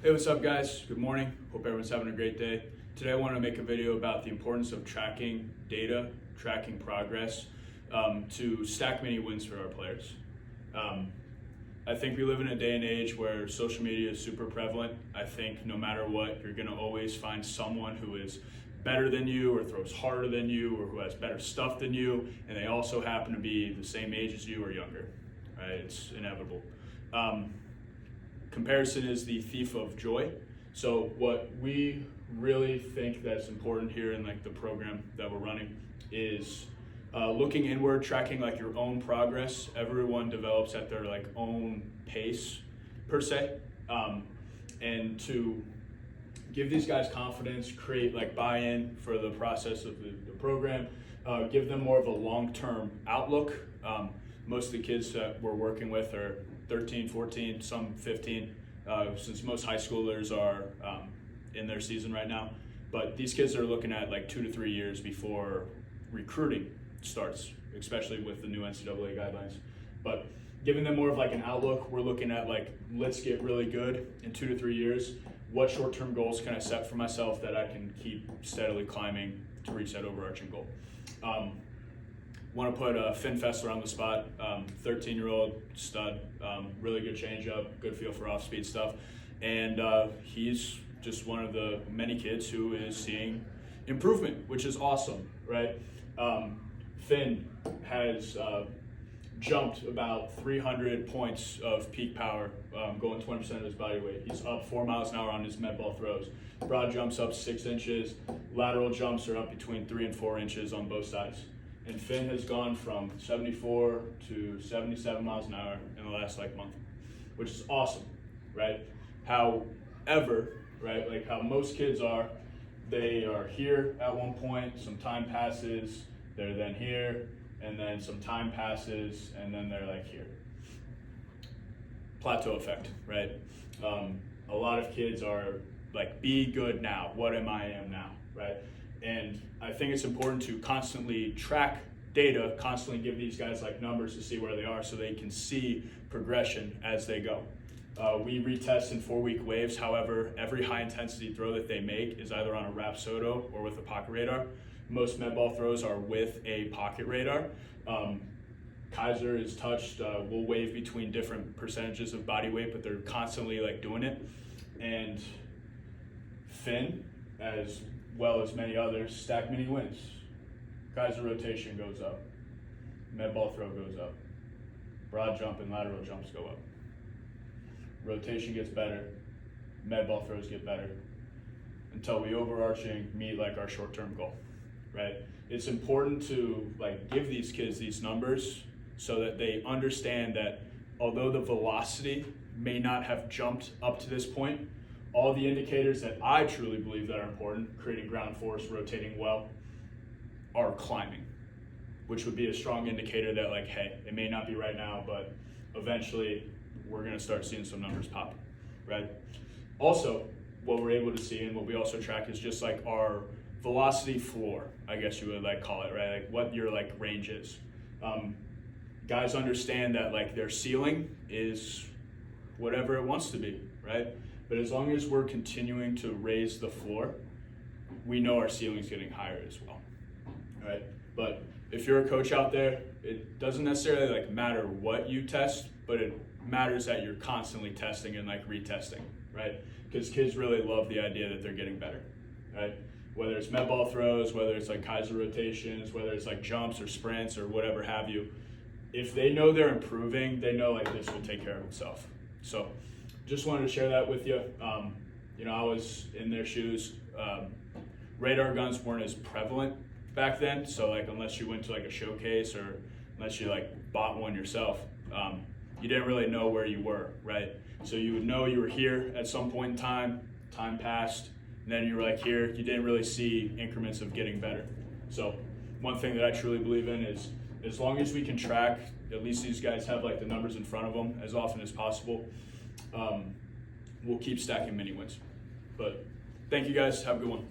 Hey, what's up guys? Good morning. Hope everyone's having a great day. Today I want to make a video about the importance of tracking data, tracking progress to stack many wins for our players. I think we live in a day and age where social media is super prevalent. I think no matter what, you're going to always find someone who is better than you or throws harder than you or who has better stuff than you, and they also happen to be the same age as you or younger, right? It's inevitable. Comparison is the thief of joy. So what we really think that's important here in the program that we're running is looking inward, tracking your own progress. Everyone develops at their own pace per se, and to give these guys confidence, create buy-in for the process of the program, give them more of a long-term outlook. Most of the kids that we're working with are 13, 14, some 15, since most high schoolers are in their season right now. But these kids are looking at 2 to 3 years before recruiting starts, especially with the new NCAA guidelines. But giving them more of an outlook, we're looking at let's get really good in 2 to 3 years. What short-term goals can I set for myself that I can keep steadily climbing to reach that overarching goal? Want to put Finn Fessler on the spot, 13-year-old stud, really good changeup, good feel for off-speed stuff, and he's just one of the many kids who is seeing improvement, which is awesome, right? Finn has jumped about 300 points of peak power, going 20% of his body weight. He's up 4 miles an hour on his med ball throws. Broad jumps up 6 inches, lateral jumps are up between 3 and 4 inches on both sides. And Finn has gone from 74 to 77 miles an hour in the last month, which is awesome, right? However, right, how most kids are, they are here at one point, some time passes, they're then here, and then some time passes, and then they're here. Plateau effect, right? A lot of kids are be good now, what am I am now, right? And I think it's important to constantly track data, constantly give these guys numbers to see where they are so they can see progression as they go. We retest in 4-week waves. However, every high intensity throw that they make is either on a Rapsodo or with a pocket radar. Most med ball throws are with a pocket radar. Kaiser is touched, will wave between different percentages of body weight, but they're constantly doing it. And Finn, as well as many others, stack many wins. Kaiser rotation goes up. Med ball throw goes up. Broad jump and lateral jumps go up. Rotation gets better. Med ball throws get better. Until we overarching meet our short-term goal, right? It's important to give these kids these numbers so that they understand that although the velocity may not have jumped up to this point, all the indicators that I truly believe that are important, creating ground force, rotating well, are climbing, which would be a strong indicator that hey, it may not be right now, but eventually we're gonna start seeing some numbers pop, right? Also, what we're able to see and what we also track is just our velocity floor, I guess you would call it, right? What your range is. Guys understand that their ceiling is whatever it wants to be, right? But as long as we're continuing to raise the floor, we know our ceiling's getting higher as well, right? But if you're a coach out there, it doesn't necessarily matter what you test, but it matters that you're constantly testing and retesting, right? Because kids really love the idea that they're getting better, right? Whether it's med ball throws, whether it's Kaiser rotations, whether it's jumps or sprints or whatever have you, if they know they're improving, they know this will take care of itself. So just wanted to share that with you. I was in their shoes. Radar guns weren't as prevalent back then, so unless you went to a showcase or unless you bought one yourself, you didn't really know where you were, right? So you would know you were here at some point in time passed, and then you were here, you didn't really see increments of getting better. So one thing that I truly believe in is as long as we can track, at least these guys have the numbers in front of them as often as possible, we'll keep stacking mini wins. But thank you guys, have a good one.